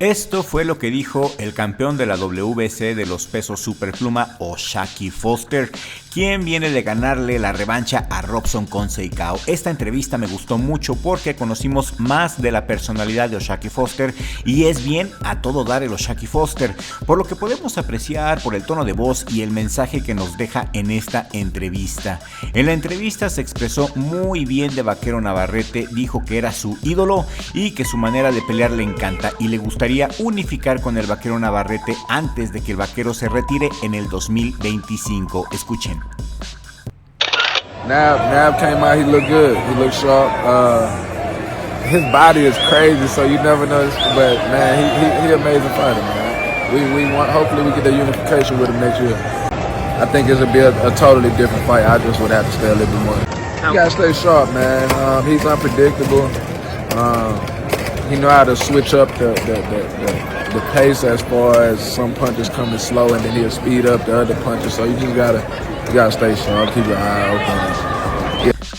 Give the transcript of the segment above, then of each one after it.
Esto fue lo que dijo el campeón de la WBC de los pesos superpluma, O'Shaquie Foster, quien viene de ganarle la revancha a Robson Conceição. Esta entrevista me gustó mucho porque conocimos más de la personalidad de O'Shaquie Foster y es bien a todo dar el O'Shaquie Foster, por lo que podemos apreciar por el tono de voz y el mensaje que nos deja en esta entrevista. En la entrevista se expresó muy bien de Vaquero Navarrete, dijo que era su ídolo y que su manera de pelear le encanta y le gustaría unificar con el Vaquero Navarrete antes de que el Vaquero se retire en el 2025. Escuchen. Nav came out, he looked good, he looked sharp. His body is crazy, so you never know. But man, he amazing fighter, man. We want, hopefully we get the unification with him next year. I think it'll be a totally different fight. I just would have to stay a little bit more. You gotta stay sharp, man. He's unpredictable. He know how to switch up the pace as far as some punches coming slow and then he'll speed up the other punches. So you gotta stay sharp, keep your eye open.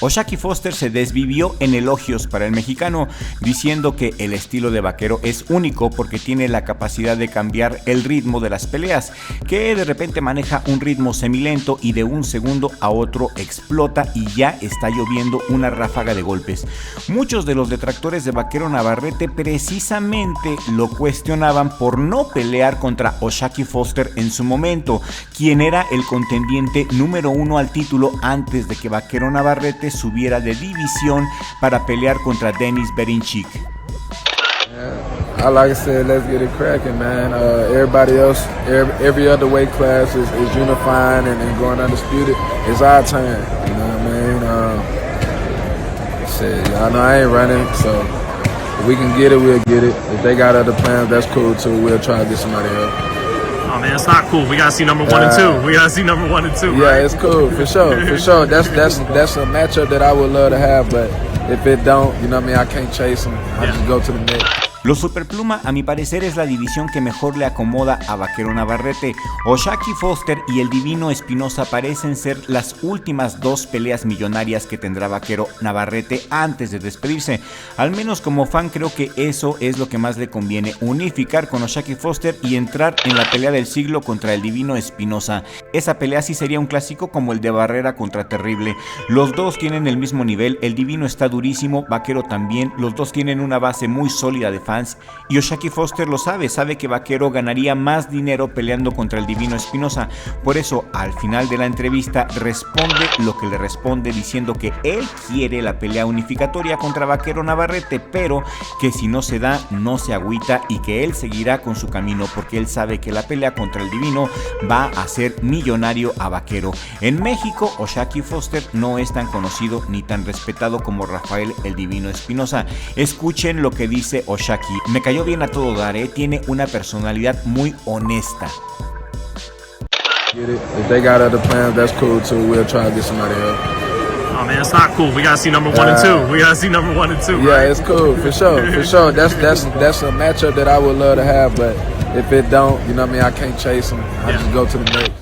O'Shaquie Foster se desvivió en elogios para el mexicano, diciendo que el estilo de Vaquero es único porque tiene la capacidad de cambiar el ritmo de las peleas, que de repente maneja un ritmo semilento y de un segundo a otro explota y ya está lloviendo una ráfaga de golpes. Muchos de los detractores de Vaquero Navarrete precisamente lo cuestionaban por no pelear contra O'Shaquie Foster en su momento, quien era el contendiente número 1 al título antes de que Vaquero Navarrete subiera de división para pelear contra Denis Berinchik. Like I said, let's get it cracking, man. Everybody else, every other weight class is unifying and going undisputed. It's our time, you know what I mean? Shit, y'all know I ain't running, so if we can get it, we'll get it. If they got other plans, that's cool too. We'll try to get somebody else. Oh man, it's not cool. We gotta see number 1 and 2. We gotta see number 1 and 2. Yeah, right? It's cool for sure, for sure. That's a matchup that I would love to have, but if it don't, you know what I mean, I can't chase them. I just go to the next. Los Superpluma, a mi parecer, es la división que mejor le acomoda a Vaquero Navarrete. O'Shaquie Foster y el Divino Espinosa parecen ser las últimas dos peleas millonarias que tendrá Vaquero Navarrete antes de despedirse. Al menos como fan creo que eso es lo que más le conviene, unificar con O'Shaquie Foster y entrar en la pelea del siglo contra el Divino Espinosa. Esa pelea sí sería un clásico como el de Barrera contra Terrible. Los dos tienen el mismo nivel, el Divino está durísimo, Vaquero también, los dos tienen una base muy sólida de fans y O'Shaquie Foster lo sabe que Vaquero ganaría más dinero peleando contra el Divino Espinosa. Por eso al final de la entrevista responde lo que le responde, diciendo que él quiere la pelea unificatoria contra Vaquero Navarrete, pero que si no se da no se agüita y que él seguirá con su camino porque él sabe que la pelea contra el Divino va a hacer millonario a Vaquero. En México O'Shaquie Foster no es tan conocido ni tan respetado como Rafael el Divino Espinosa. Escuchen lo que dice O'Shaquie. Me cayó bien a todo dar, tiene una personalidad muy honesta. Get it. If they got other plans, that's cool too. We'll try to get somebody else. Oh man, it's not cool. We gotta see number 1 and 2. We gotta see number 1 and 2. Yeah, right? it's cool for sure, for sure. That's a matchup that I would love to have, but if it don't, you know what I mean, I can't chase them. I just go to the next.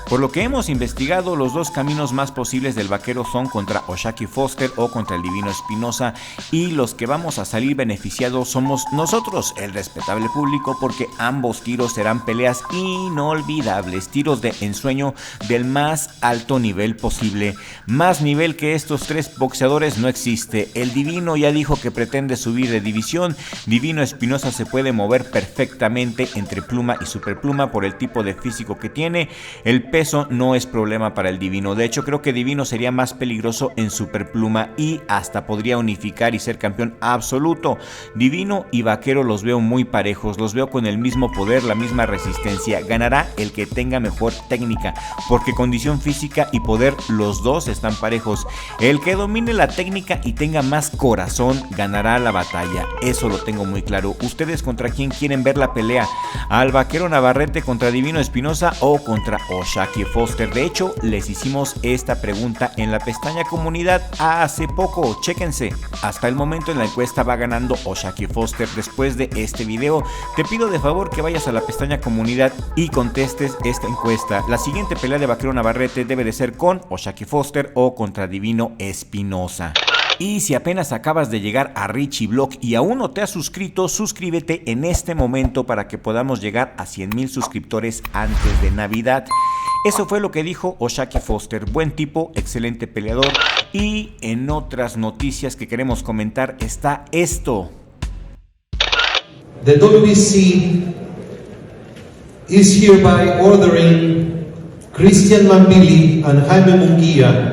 Por lo que hemos investigado, los dos caminos más posibles del Vaquero son contra O'Shaquie Foster o contra el Divino Espinosa, y los que vamos a salir beneficiados somos nosotros, el respetable público, porque ambos tiros serán peleas inolvidables, tiros de ensueño del más alto nivel posible. Más nivel que estos tres boxeadores no existe. El Divino ya dijo que pretende subir de división. Divino Espinosa se puede mover perfectamente entre pluma y superpluma por el tipo de físico que tiene. El peso no es problema para el Divino. De hecho, creo que Divino sería más peligroso en superpluma y hasta podría unificar y ser campeón absoluto. Divino y Vaquero los veo muy parejos, los veo con el mismo poder, la misma resistencia. Ganará el que tenga mejor técnica, porque condición física y poder los dos están parejos. El que domine la técnica y tenga más corazón ganará la batalla. Eso lo tengo muy claro. ¿Ustedes contra quién quieren ver la pelea? ¿Al Vaquero Navarrete contra Divino Espinosa o contra O'Shaquie Foster? De hecho, les hicimos esta pregunta en la pestaña comunidad hace poco, chéquense. Hasta el momento en la encuesta va ganando O'Shaquie Foster. Después de este video, te pido de favor que vayas a la pestaña comunidad y contestes esta encuesta. La siguiente pelea de Vaquero Navarrete debe de ser con O'Shaquie Foster o contra Divino Espinosa. Y si apenas acabas de llegar a Richie Blog y aún no te has suscrito, suscríbete en este momento para que podamos llegar a 100,000 suscriptores antes de Navidad. Eso fue lo que dijo O'Shaquie Foster, buen tipo, excelente peleador. Y en otras noticias que queremos comentar está esto. The WBC is hereby ordering Christian Mambili and Jaime Munguia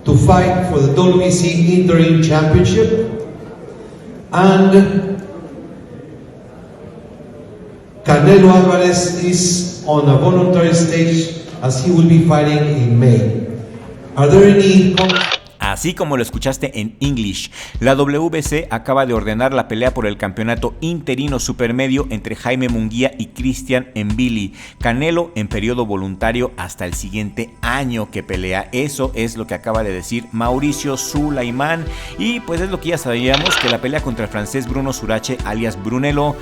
to fight for the WBC Interim Championship, and Canelo Álvarez is on a voluntary stage as he will be fighting in May. Are there any Así como lo escuchaste en English, la WBC acaba de ordenar la pelea por el campeonato interino supermedio entre Jaime Munguia y Christian Mbili. Canelo en periodo voluntario hasta el siguiente año que pelea. Eso es lo que acaba de decir Mauricio Sulaimán. Y pues es lo que ya sabíamos, que la pelea contra el francés Bruno Surace, alias Brunello,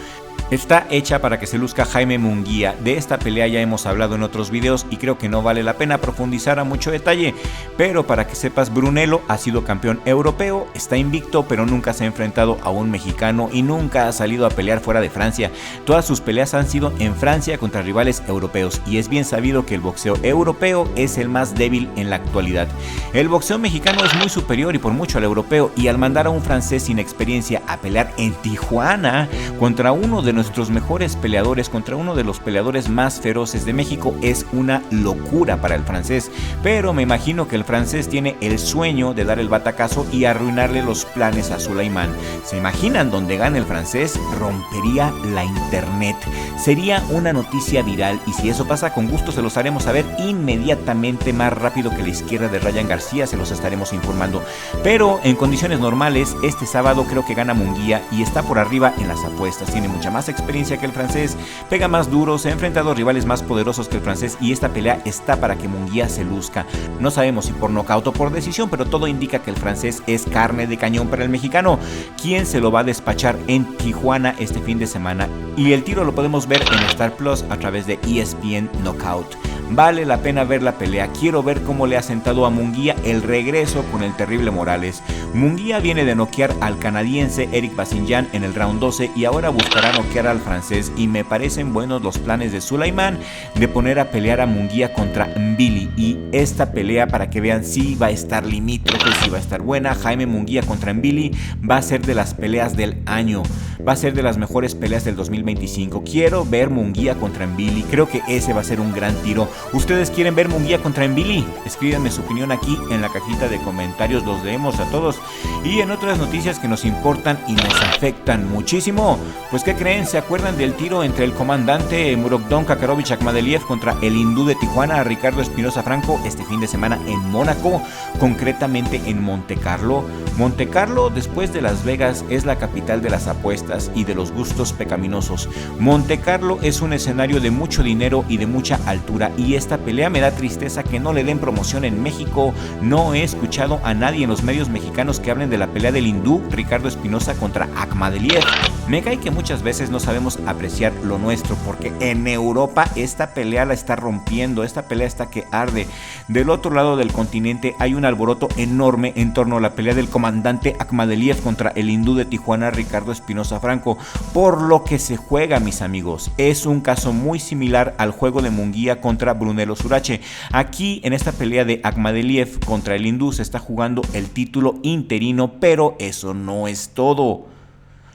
está hecha para que se luzca Jaime Munguia. De esta pelea ya hemos hablado en otros videos y creo que no vale la pena profundizar a mucho detalle, pero para que sepas, Brunello ha sido campeón europeo, está invicto, pero nunca se ha enfrentado a un mexicano y nunca ha salido a pelear fuera de Francia. Todas sus peleas han sido en Francia contra rivales europeos y es bien sabido que el boxeo europeo es el más débil en la actualidad. El boxeo mexicano es muy superior y por mucho al europeo, y al mandar a un francés sin experiencia a pelear en Tijuana contra uno de nuestros mejores peleadores, contra uno de los peleadores más feroces de México, es una locura para el francés. Pero me imagino que el francés tiene el sueño de dar el batacazo y arruinarle los planes a Sulaimán. ¿Se imaginan donde gane el francés? Rompería la internet. Sería una noticia viral, y si eso pasa, con gusto se los haremos saber inmediatamente, más rápido que la izquierda de Ryan García, se los estaremos informando. Pero en condiciones normales, este sábado creo que gana Munguia y está por arriba en las apuestas. Tiene mucha más experiencia que el francés, pega más duro, se ha enfrentado a rivales más poderosos que el francés y esta pelea está para que Munguia se luzca. No sabemos si por nocaut o por decisión, pero todo indica que el francés es carne de cañón para el mexicano, quien se lo va a despachar en Tijuana este fin de semana. Y el tiro lo podemos ver en Star Plus a través de ESPN Knockout. Vale la pena ver la pelea. Quiero ver cómo le ha sentado a Munguia el regreso con el terrible Morales. Munguia viene de noquear al canadiense Eric Basinyan en el round 12 y ahora buscará noquear al francés, y me parecen buenos los planes de Sulaimán de poner a pelear a Munguia contra Mbili. Y esta pelea, para que vean, si va a estar limítrofe, si va a estar buena. Jaime Munguia contra Mbili va a ser de las peleas del año, va a ser de las mejores peleas del 2025. Quiero ver Munguia contra Mbili, creo que ese va a ser un gran tiro. ¿Ustedes quieren ver Munguia contra Mbili? Escríbanme su opinión aquí en la cajita de comentarios, los leemos a todos. Y en otras noticias que nos importan y nos afectan muchísimo, pues ¿qué creen? ¿Se acuerdan del tiro entre el comandante Murodjon Kakarovich Akhmadaliev contra el hindú de Tijuana, Ricardo Espinosa Franco, este fin de semana en Mónaco, concretamente en Monte Carlo? Monte Carlo, después de Las Vegas, es la capital de las apuestas y de los gustos pecaminosos. Monte Carlo es un escenario de mucho dinero y de mucha altura, y esta pelea me da tristeza que no le den promoción en México. No he escuchado a nadie en los medios mexicanos que hablen de la pelea del hindú Ricardo Espinosa contra Akhmadaliev. Me cae que muchas veces no sabemos apreciar lo nuestro, porque en Europa esta pelea la está rompiendo, esta pelea está que arde. Del otro lado del continente hay un alboroto enorme en torno a la pelea del comandante Akhmadaliev contra el hindú de Tijuana, Ricardo Espinosa Franco. Por lo que se juega, mis amigos, es un caso muy similar al juego de Munguia contra Brunello Surace. Aquí, en esta pelea de Akhmadaliev contra el hindú, se está jugando el título interino, pero eso no es todo.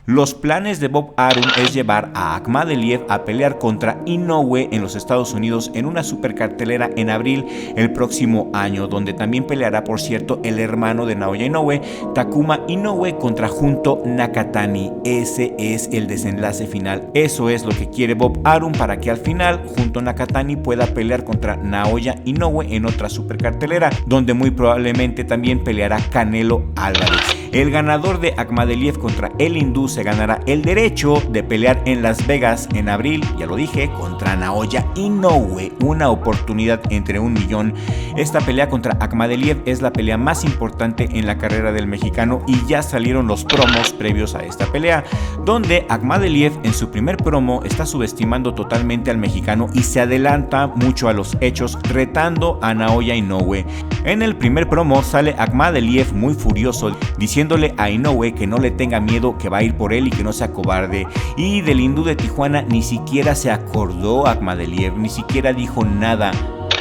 Los planes de Bob Arum es llevar a Akhmadaliev a pelear contra Inoue en los Estados Unidos en una supercartelera en abril el próximo año, donde también peleará, por cierto, el hermano de Naoya Inoue, Takuma Inoue, contra Junto Nakatani. Ese es el desenlace final. Eso es lo que quiere Bob Arum, para que al final Junto Nakatani pueda pelear contra Naoya Inoue en otra supercartelera, donde muy probablemente también peleará Canelo Álvarez. El ganador de Akhmadaliev contra el hindú se ganará el derecho de pelear en Las Vegas en abril, ya lo dije, contra Naoya Inoue, una oportunidad entre 1,000,000. Esta pelea contra Akhmadaliev es la pelea más importante en la carrera del mexicano, y ya salieron los promos previos a esta pelea, donde Akhmadaliev en su primer promo está subestimando totalmente al mexicano y se adelanta mucho a los hechos, retando a Naoya Inoue. En el primer promo sale Akhmadaliev muy furioso, diciéndole a Inoue que no le tenga miedo, que va a ir por él y que no sea cobarde. Y del hindú de Tijuana ni siquiera se acordó Akhmadaliev, ni siquiera dijo nada.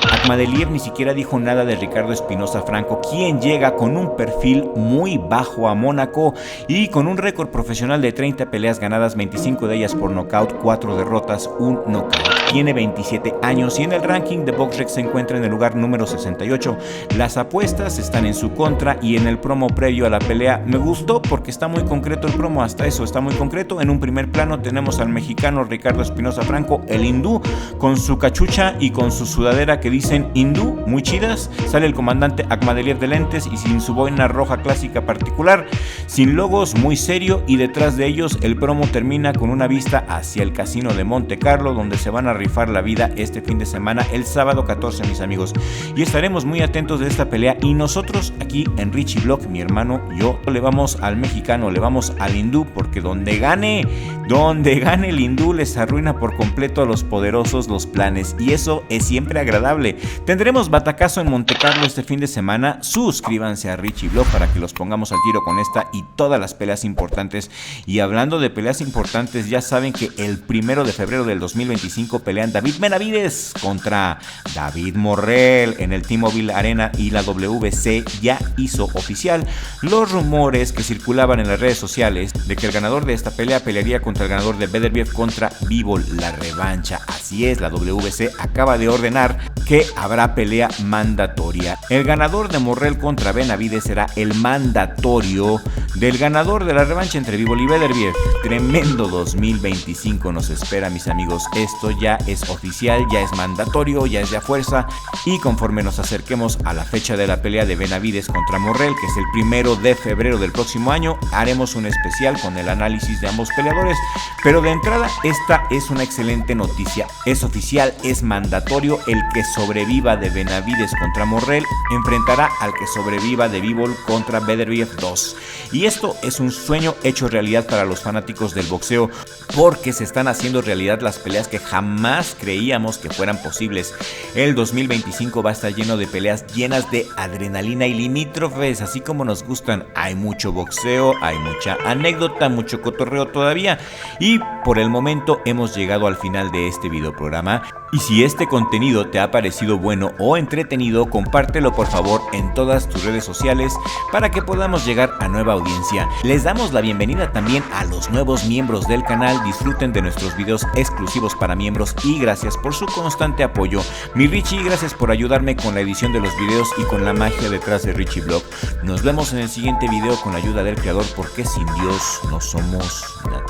Akhmadaliev ni siquiera dijo nada de Ricardo Espinosa Franco, quien llega con un perfil muy bajo a Mónaco y con un récord profesional de 30 peleas ganadas, 25 de ellas por nocaut, 4 derrotas, 1 nocaut. Tiene 27 años y en el ranking de BoxRec se encuentra en el lugar número 68. Las apuestas están en su contra y en el promo previo a la pelea me gustó porque está muy concreto el promo, hasta eso está muy concreto. En un primer plano tenemos al mexicano Ricardo Espinosa Franco, el hindú, con su cachucha y con su sudadera que dicen hindú, muy chidas. Sale el comandante Akhmadaliev de lentes y sin su boina roja clásica particular, sin logos, muy serio, y detrás de ellos el promo termina con una vista hacia el casino de Monte Carlo, donde se van a rifar la vida este fin de semana, el sábado 14, mis amigos, y estaremos muy atentos de esta pelea. Y nosotros aquí en Richie Blog, mi hermano, yo le vamos al mexicano, le vamos al hindú, porque donde gane el hindú les arruina por completo a los poderosos los planes, y eso es siempre agradable. Tendremos batacazo en Monte Carlo este fin de semana. Suscríbanse a Richie Blog para que los pongamos al tiro con esta y todas las peleas importantes. Y hablando de peleas importantes, ya saben que el 1 de febrero del 2025 pelean David Benavides contra David Morrell en el T-Mobile Arena, y la WBC ya hizo oficial los rumores que circulaban en las redes sociales de que el ganador de esta pelea pelearía contra el ganador de Beterbiev contra Bivol, la revancha. Así es, la WBC acaba de ordenar que habrá pelea mandatoria. El ganador de Morrell contra Benavides será el mandatorio del ganador de la revancha entre Bivol y Beterbiev. Tremendo 2025 nos espera, mis amigos. Esto ya es oficial, ya es mandatorio, ya es de a fuerza, y conforme nos acerquemos a la fecha de la pelea de Benavides contra Morrell, que es el 1 de febrero del próximo año, haremos un especial con el análisis de ambos peleadores. Pero de entrada, esta es una excelente noticia. Es oficial, es mandatorio. El que sobreviva de Benavides contra Morrell enfrentará al que sobreviva de Bivol contra Beterbiev 2. Y esto es un sueño hecho realidad para los fanáticos del boxeo, porque se están haciendo realidad las peleas que jamás creíamos que fueran posibles. El 2025 va a estar lleno de peleas llenas de adrenalina y limítrofes, así como nos gustan. Hay mucho boxeo, hay mucha anécdota, mucho cotorreo todavía, y por el momento hemos llegado al final de este video programa. Y si este contenido te ha parecido bueno o entretenido, compártelo por favor en todas tus redes sociales para que podamos llegar a nueva audiencia. Les damos la bienvenida también a los nuevos miembros del canal. Disfruten de nuestros videos exclusivos para miembros y gracias por su constante apoyo. Mi Richie, gracias por ayudarme con la edición de los videos y con la magia detrás de Richie Blog. Nos vemos en el siguiente video con la ayuda del creador, porque sin Dios no somos nada.